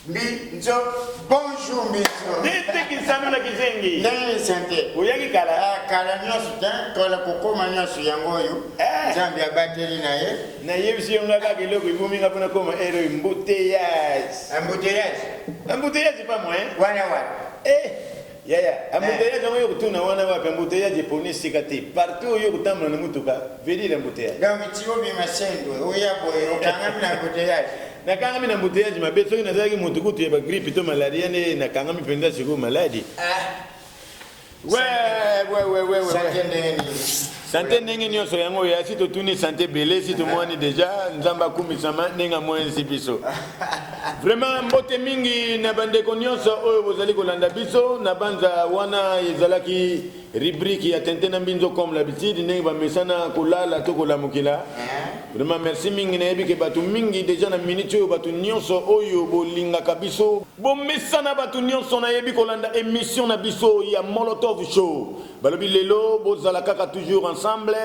Binzo, bonjour Binzo. Dete kisano la kizengi. Nani santé. Uyaki kala. Kala nyosu ta, kala kokoma nyosu yangoyo. Zambi ya bateri na ye. Na yebisi yonga kaki loko ibumi ngapuna koma ero embouteillage. Embouteillage pas moi, hein? Wana. Embouteillage on yoko tuna wana wapi embouteillage poni sikati. Partout yoko tamna na mutuka, veut dire embouteillage. Donc tiwo bi masendo, oya boy, okanga na embouteillage. Na kanga mina embouteillage mabe soki nazaki mutuku tu yeba grippe to malaria ne na kanga mi penda siku maladie. Ouais. Santé ndenge nyonso yango ya si totuni santé belé si to mwani déjà nzamba kumisama nenga mwenzi biso. Vraiment mbote mingi na bandeko nyonso oyo bozali kolanda biso na banza wana ezalaki rubrique ya tente na mbinzo comme l'habitude ndenge bamesana kolala to kolamukila. Vraiment merci mingi na yebi ke batu mingi déjà na minute oyo batu nyonso oyo bolingaka biso bomesana batu nyonso na yebi kolanda émission na biso ya Molotov Show. Balobi lelo bozala kaka toujours ensemble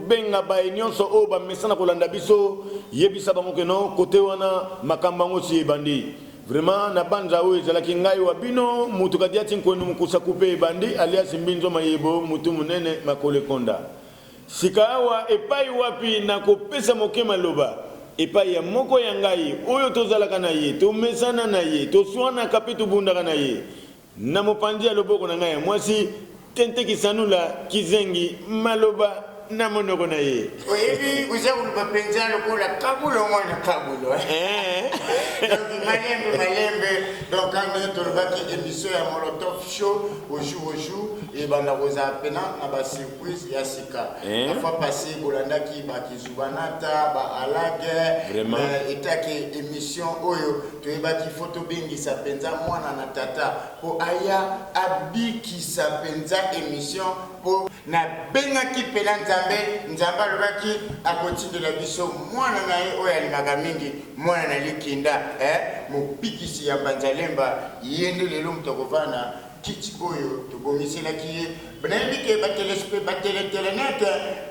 benga ba nyonso o ba mesana kolanda biso yebisa bango ke no côté wana makamba ngo si bandi vraiment na banza o ezalaki ngai wa bino mutu kadiati nkwenu mukusa kupe bandi alias mbinzo mayebo mutu munene makole konda sikawa epai wapi na kopesa mokema loba epai ya moko ya ngai oyo tozalaka na ye to mesana na ye to swana kapitu bundaka na ye na mopandi ya loboko na ngai mwasi tente kisanula kizengi maloba na monoko na ye. Oyebi uzaku lupapenza lokola kabulo mwana kabulo. Donc malembe donc quand on va qui émission ya Molotov Show au jour et banda roza pena na ba surprise ya sika. La fois passée bolanda ki ba kizubanata ba alage etaki émission oyo to yeba ki photo bingi sa penza mwana na tata po aya abiki sa penza émission po na benga ki pena nzamba lobaki akoti de la biso mwana na ye oyo alimaka mingi mwana na likinda mopikisi ya banzalemba yende lelo mutokovana kiti oyo tobomiselaki ye nayebi ke bateletelenet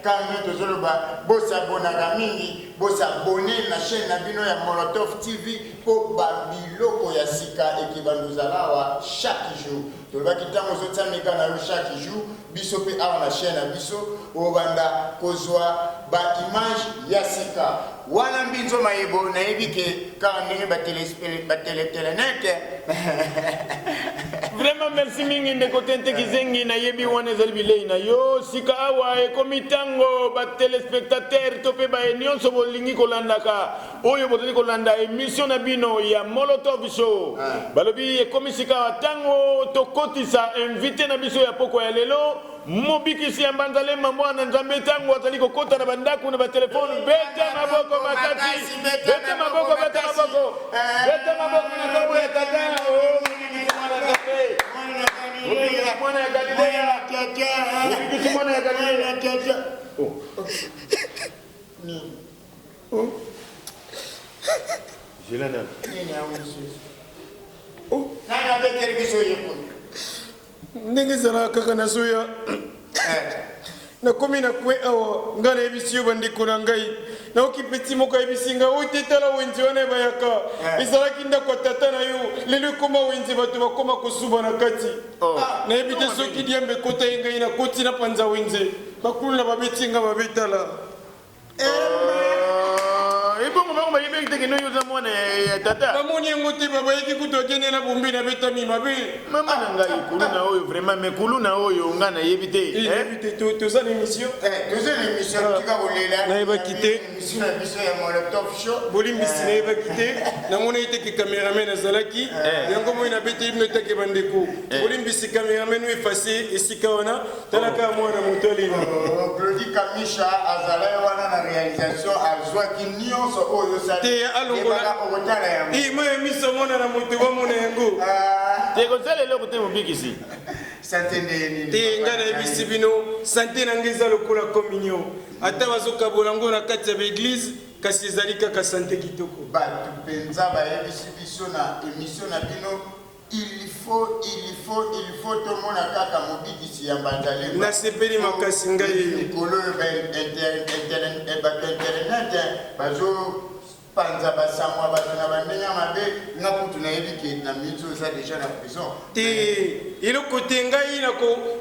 kanga tozoloba bosabonaka mingi bosabone na chaîne na bino ya Molotov TV po babiloko ya sika ekibanduzalawa chaque jour tolobaki ntango ozotsamika na yo chaque jour biso pe awa na chaîne na biso obanda kozwa ba image ya sika wana mbinzo mayebo nayebi ke kaka ndenge bateletelenet Vraiment merci mingi ndeko tente kizengi na yebi wana ezali bilei na yo sika awa ekomi tango ba téléspectateur to pe ba nyonso bolingi kolandaka oyo bozali kolanda émission na bino ya Molotov Show balobi ekomi sika tango tokotisa invité na biso ya poko ya lelo mobikisi ya mbanzalemba mwana nzambe tango azali kokota na bandako na ba telefone beta maboko makati beta maboko na kombo ya tata mwana ya Galilea mwana ya Galilea Jelana nini ya usu nana bekeri biso yepo ndenge zala kaka na soya na komi na kwe awa nga na ebisi yo bandeko na ngai na oki peti moko ebisinga otetala wenze wana ebayaka ezalaki ndako ya tata na yo lelo ekoma wenze bato bakoma kosuba na kati nayebi te soki diambe ekota ye ngai nakoti na panza wenze bakulu na babeti nga babetala ebongo bango bayebeki teke no yoza mwana ya tata bamoni yango te babayeki kutu akende na bombe na betami mabe mama na ngai kulu na oyo vraiment mais kulu na oyo nga nayebi te toza na émission tika kolela nayebaki te émission na biso ya Molotov Show bolimbisi nayebaki te namona ye teke cameraman azalaki yango moi nabeteli bino etake bandeko bolimbisi cameraman oyo efase esika wana talaka mwana moto alina Claudie Kamisha azalaki wana na réalisation azwaki nyonso oyo te alongola moyo miso mona na moto bamona yango te kozala eloko te mobikisi te nga nayebisi bino sante na ngai eza lokola communion ata bazokabola yango na kati ya baeglise kasi ezali kaka sante kitoko bato mpenza bayebisi biso na émission na bino il faut tomona kaka mobikisi ya banzalemba nasepeli makasi ngai likolo bato internet bazo panza basamwa bato na bandenge mabe nga kutu nayebi ke na minzo oza déjà na prison te eloko te ngai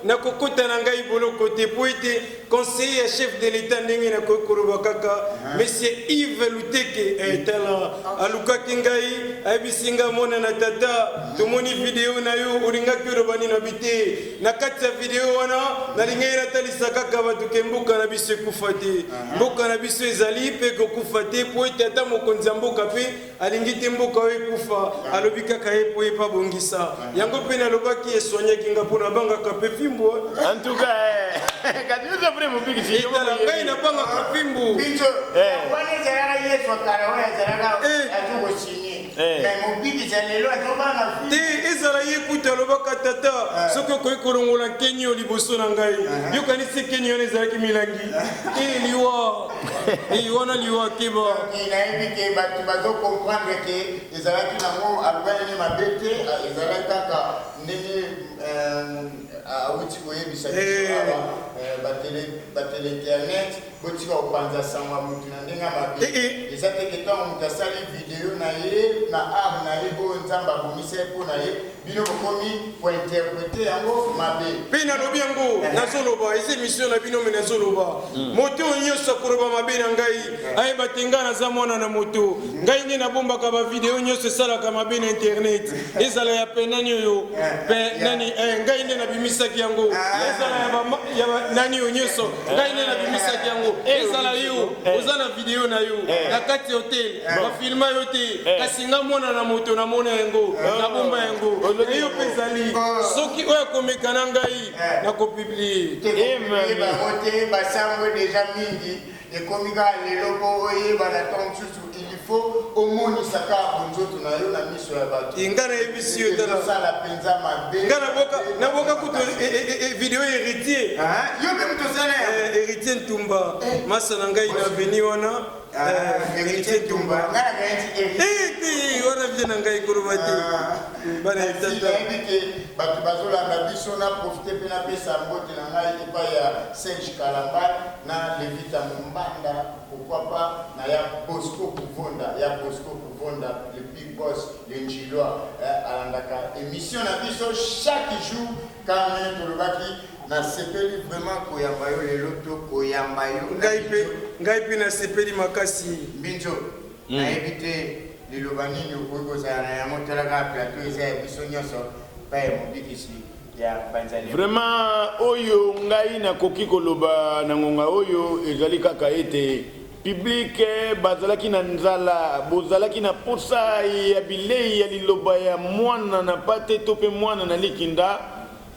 nakokota na ngai boloko te po ete conseiller ya chef de l'état ndenge nakoki koloba kaka monsieur Yves Luteke tala alukaki ngai ayebisi nga mona na tata tomoni video na yo olingaki oloba nini abi te na kati ya video wana nalingai natalisa kaka bato ke mboka na biso ekufa te mboka na biso ezali mpe kokufa te po ete ata mokonzi ya mboka mpe alingi te mboka oyo ekufa alobi kaka ye po ye pa bongisa yango mpe nalobaki eswanyaki nga mpo nabangaka mpe fimbu en tout cas kati oza vrai mobikisi etala ngai nabangaka fimbu binzo wana ezalaka yesu akala oyo ezalaka azokosinye mais mobikisi ya lelo azobanga te ezala ye kutu alobaka tata soki okoki kolongola nkeni yo liboso na ngai yokanisi ekeni wana ezalaki milangi liwa wana liwa keba nayebi ke bato bazokomprendre ke ezalaki nango alobani mabe te ezalaki kaka ndenge awuti koyebisa biso awa batele internet botika kopanza sango motu na ndenge mabe eza teke ntango moto asali video na ye na art na ye oyo nzambe abomisa ye mpo na ye bino bokomi kointerprete yango mabe mpe nalobi yango nazoloba eza émission na bino me nazoloba moto oyo nyonso akoloba mabe na ngai ayeba te ngai naza mwana na moto ngai nde nabombaka bavideo nyonso esalaka mabe na internet ezala ya pe nani oyo pe nani ngai nde nabimisaki yango ezala ya nani oyo nyonso ngai nde nabimisaki yango ezala yo oza na video na yo na kati hotel bafilma yo te kasi nga mwana na moto namona yango nabomba yango eyo mpe ezali soki oyo akomeka na ngai nakopiblie bango te basango deja mingi ekomi kaka lelo mpo oyebana ntango mosusu ilifo omonisaka bonzoto na yo na miso ya bato nga nayebisi yo tala mpenza mabe nga naboka kutu video héritier yo mpe moto osala héritier ntumba masa na ngai na veni wana héritier ntumba wana vie na ngai koloba te bana nayebi ke bato bazolanda biso na profite mpe napesa mbote na ngai epai ya Serge Kalambal na Levita Mombanda pourquoi pas na ya Bosco Kuvonda le big boss le Njilwa alandaka émission na biso chaque jour quand même tolobaki nasepeli vraiment koyamba yo lelo to koyamba yo ngai mpe nasepeli makasi mbinzo nayebi te liloba nini okoki kozala na yango talaka plateau eza ya biso nyonso pa ya mobikisi ya banzali vraiment oyo ngai nakoki koloba na ngonga oyo ezali kaka ete publike bazalaki na nzala bozalaki na posa ya bilei ya liloba ya mwana na pate to mpe mwana na likinda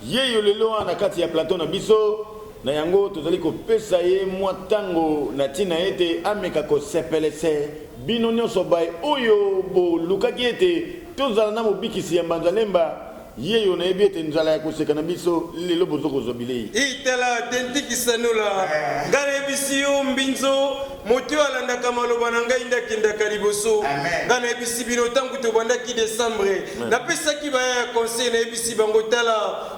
yeyo lelo wana kati ya plateau na biso na yango tozali kopesa ye mwa ntango na ntina ete ameka kosepelese bino nyonso bai oyo bolukaki ete tozala na mobikisi ya mbanzalemba yeyo nayebi ete nzala ya koseka na biso lelo bozokozwa bilei itala tentikisanola nga nayebisi yo mbinzo moto alandaka maloba na ngai nde akendaka liboso nga nayebisi bino ntango tobandaki desembre napesaki baya ya conseil nayebisi bango tala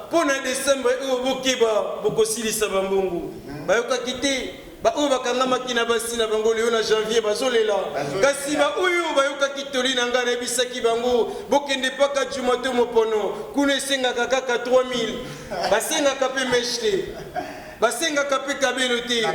mpo na desembre oyo bokeba bokosilisa bambongo bayokaki te baoyo bakangamaki na basi na bango leo na janvier bazolela kasi baoyo bayokaki toli na ngai nayebisaki bango bokende mpaka juma to mopono kuna esengaka kaka 3000 basengaka mpe meshe te basengaka mpe kabelo te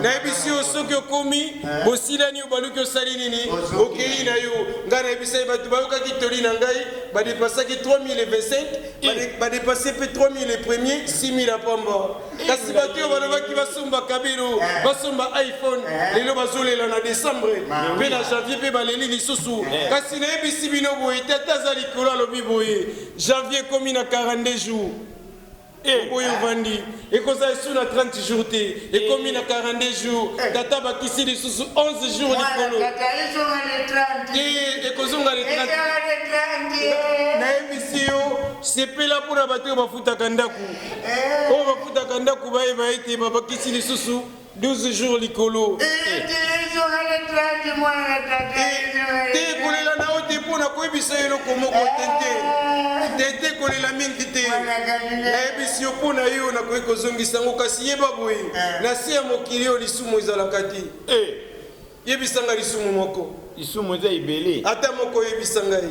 nayebisi yo soki okomi bosilani yo baluki osali nini okei na yo ngai nayebisaki bato bayokaki toli na ngai badepasaki 3025 badepase mpe 3000 le premier 6000 apamba kasi bato oyo balobaki basomba kabelo basomba iphone lelo bazolela na desembre mpe na janvier mpe baleli lisusu kasi nayebisi bino boye te ata aza likolo alobi boye janvier ekomi na 42 jours oyo vandi ekozala esu na 30 jours te ekomi na 42 jours tata bakisi lisusu 11 jours likolo ekozonga le 30 nayebisi yo sepela mpona bato oyo bafutaka ndako oyo bafutaka ndako bayeba ete babakisi lisusu 12 jours likolo te kolela na yo te mpona koyebisa eloko moko tete kolela mingi te nayebisi yo mpona yo nakoki kozongisa yango kasi yeba boye na se ya mokili oyo lisumu ezalaka te yebisanga lisumu moko lisumu eza ibele ata moko yebisanga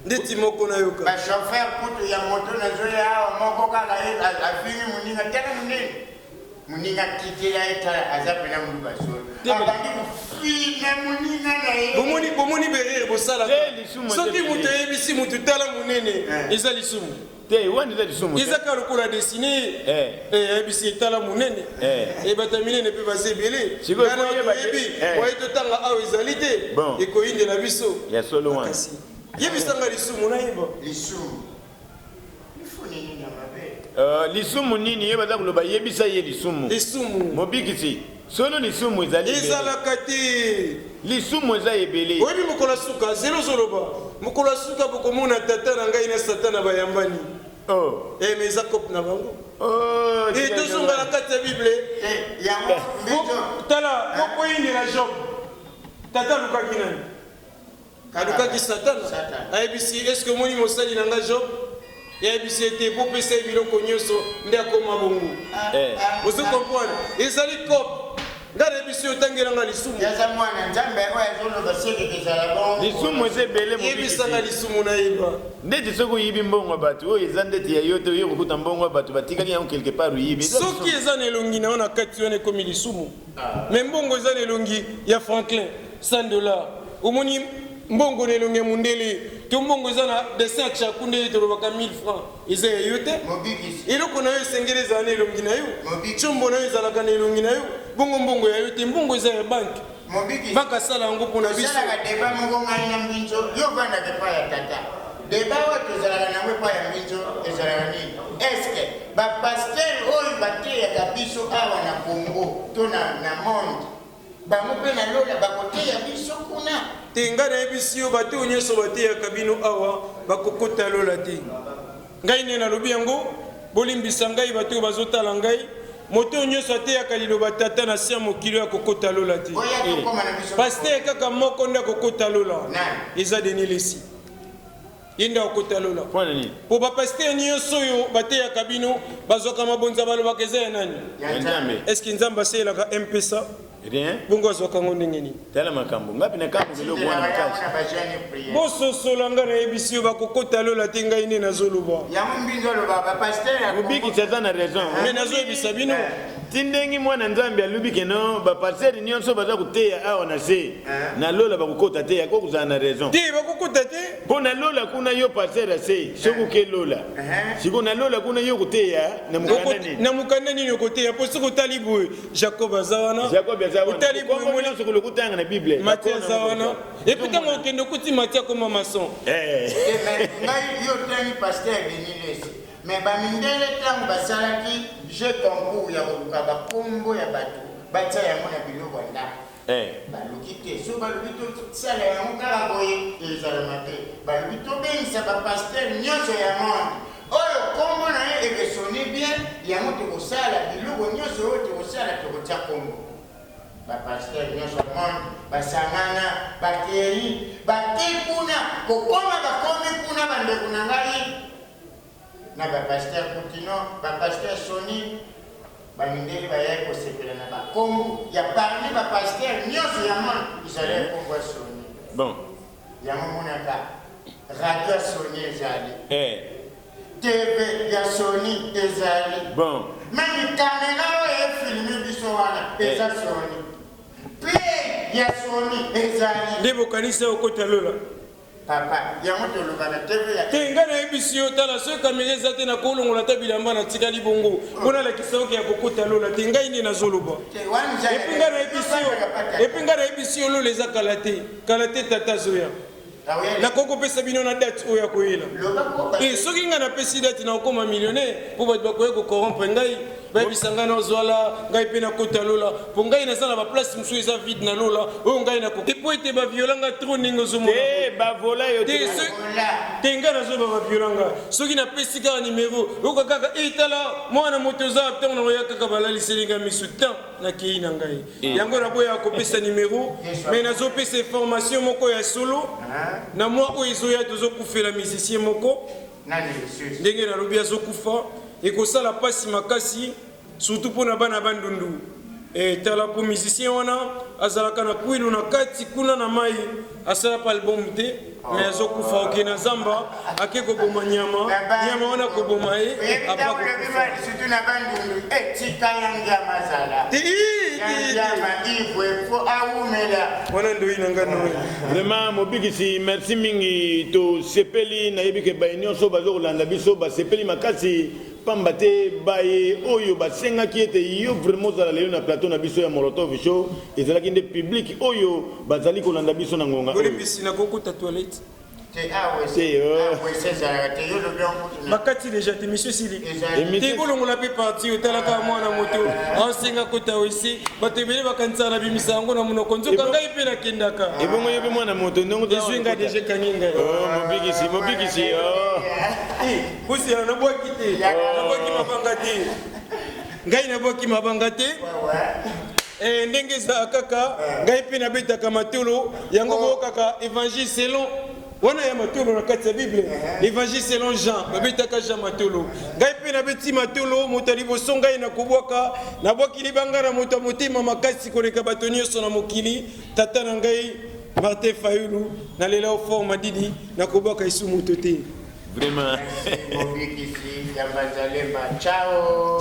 ndeti moko na yoka ba chauffeur kutu ya moto na zoya awa moko kaka afini muninga tena muninga kitela eta azapena mundu basolo abandi kufina muninga na ye bomoni berere bosala soki mutu yebisi mutu tala munene eza lisumu te wani eza lisumu eza kalukola dessine yebisi etala munene ebata minene mpe baza ebele oye totanga awa ezali te ekoyindela biso ya solo wana yebisanga lisumu nayeba lisumu ifunini na mabe lisumu nini ye baza kuloba yebisa ye lisumu mobikisi solo lisumu ezalaka te lisumu eza ebele oyebi mokolo suka zelo zoloba mokolo suka bokomona tata na ngai na satana bayambani me eza kope na bango tozonga na kati ya bible tala mokoyindela job tata alukaki nani alukaki satana ayebisi eske omoni mosali na nga job yayebisi ete popesa ye biloko nyonso nde akoma bongo ozo comprendre ezali kope nga nayebisi otangelanga lisumu lisumu eza ebele yebisanga lisumu nayeba ndeti soki oyibi mbongo ya bato oyo eza ndeti ya yo te oyo kokuta mbongo ya bato batikaki yango quelque part oyibi soki eza na elongi na yo na kati wana ekomi lisumu me mbongo eza na elongi ya Franklin $100 omoni mbongo na elongi ya mundele to mbongo eza na dessin ya chakunde tolobaka 1000 francs eza ya yo te eloko na yo esengeli ezala na elongi na yo tshombo na yo ezalaka na elongi na yo bongo mbongo ya yo te mbongo eza ya banke banke asala yango mpona biso deba moko ngai na mbinzo yo vandaka epai ya tata deba oyo tozalaka nango epai ya mbinzo ezalaka nini eske bapaster oyo bateyaka biso awa na Congo to na monde bango mpe na lola bakoteya biso kuna te ngai nayebisi yo bato nyonso bateyaka bino awa bakokota lola te ngai nde nalobi yango bolimbisa ngai bato oyo bazotala ngai moto nyonso ateyaka liloba tata na sia mokili ya kokota lola te paster kaka moko nde akokota lola eza Denis Lesi ye nde akokota lola po bapaster nyonso oyo bateyaka bino bazwaka mabonza balobaka eza ya nani eske nzambe aseyelaka mpesa rien bongo azwaka ngo ndenge nini tala makambo ngapi na kambo biloko wana kasi bososola nga nayebisi yo bakokota lola te ngai nde nazoloba mobikisi aza na raison me nazoyebisa bino ti ndenge mwana nzambe alubi keno bapasere nyonso baza koteya awa na se na lola bakokota te yako kozala na raison te bakokota te mpo na lola kuna yo pasere ase soki oke lola siko na lola kuna yo koteya na mokanda nini na mokanda nini okoteya mpo soki otali boye jacob aza wana otali boye nyonso kolokutanga na bible matie aza wana epi ntango okende okuti matie akoma mason ngai yo tangi paster Denis Lesi me bamindele ntango basalaki jeu concours ya koluka bakombo ya bato batia yango na biloko ya ndako baluki te so balobi tosala yango kaka boye ezalama te balobi tobengisa bapaster nyonso ya monde oyo kombo na ye ekesoni bien yango tokosala biloko nyonso oyo tokosala tokotia kombo bapaster nyonso monde basangana bakei bake kuna kokoma bakomi kuna bandeko na ngai na bapaster Kutino bapaster Soni bamindeli bayai kosepela na bakombo ya parmi bapaster nyonso ya monde ezali kombo ya Soni bon yango monaka radio ya Soni ezali TV ya Soni ezali bon mani kamera oyo efilme biso wana eza Soni play ya Soni ezali nde bokanisi okota lola papa yango tolobaka TV ya te ngai nayebisi yo tala soki kamera eza te nakolongola ta bilamba natikali bongo mpona lakisa oki ya kokota lola te ngai nde nazoloba epi ngai nayebisi yo lola eza kala te tata zoya nakokopesa bino na date oyo akoyela soki ngai napesi date na okoma millionnaire mpo bato bakoya kocorrompre ngai bayebisa ngai nazwala ngai mpe nakota lola mpo ngai naza na baplace mosusu eza vide na lola oyo ngai nakote mpo ete baviolanga tro ndenge ozomona te ngai nazoba baviolanga soki napesi kaka nimero oyoka kaka etala mwana moto oza ntango nakoya kaka balaliseli ngai misu tan nakei na ngai yango naboya kopesa nimero me nazopesa information moko ya solo na mwa oyo ezoya tozokufela musicien moko ndenge nalobi azokufa ekosala pasi makasi surtout mpona bana bandundu tala po musicien wana azalaka na kwilu na kati kuna na mai asala pa album te mais azokufa oke na zamba ake koboma nyama wana koboma ye apa kokufa surtout na bandundu tika yangama zala yangama ibwe fo awumela wana ndo inanga no vraiment mobikisi merci mingi to sepeli na yebike ba nyonso bazokolanda biso ba sepeli makasi pamba te baye oyo basengaki ete yo vraiment ozala lelo na plateau na biso ya Molotov Show ezalaki nde public oyo bazali kolanda biso na ngonga oyo piscine kokuta toilette bakati déjà te monsieur sili te bolongola mpe parti otalaka mwana moto ansenga kota osi bato ebele bakanisa na bimisa yango na monoko nzoka ngai mpe nakendaka ebongo ye mpe mwana moto ndongo ezwi ngai deja kangi ngai mobikisi kusila nabwaki te nabwaki mabanga te ngai nabwaki mabanga te ndenge ezala kaka ngai mpe nabetaka matolo yango bookaka évangile selon wana ya matolo na kati ya bible évangile selon Jean babetaka Jean matolo ngai mpe nabeti matolo moto liboso ngai nakobwaka nabwaki libanga na moto ya motema makasi koleka bato nyonso na mokili tata na ngai Martin Fayulu nalela ofort madidi nakobwaka isu moto te vraiment Mobikisi Yambazalemba ciao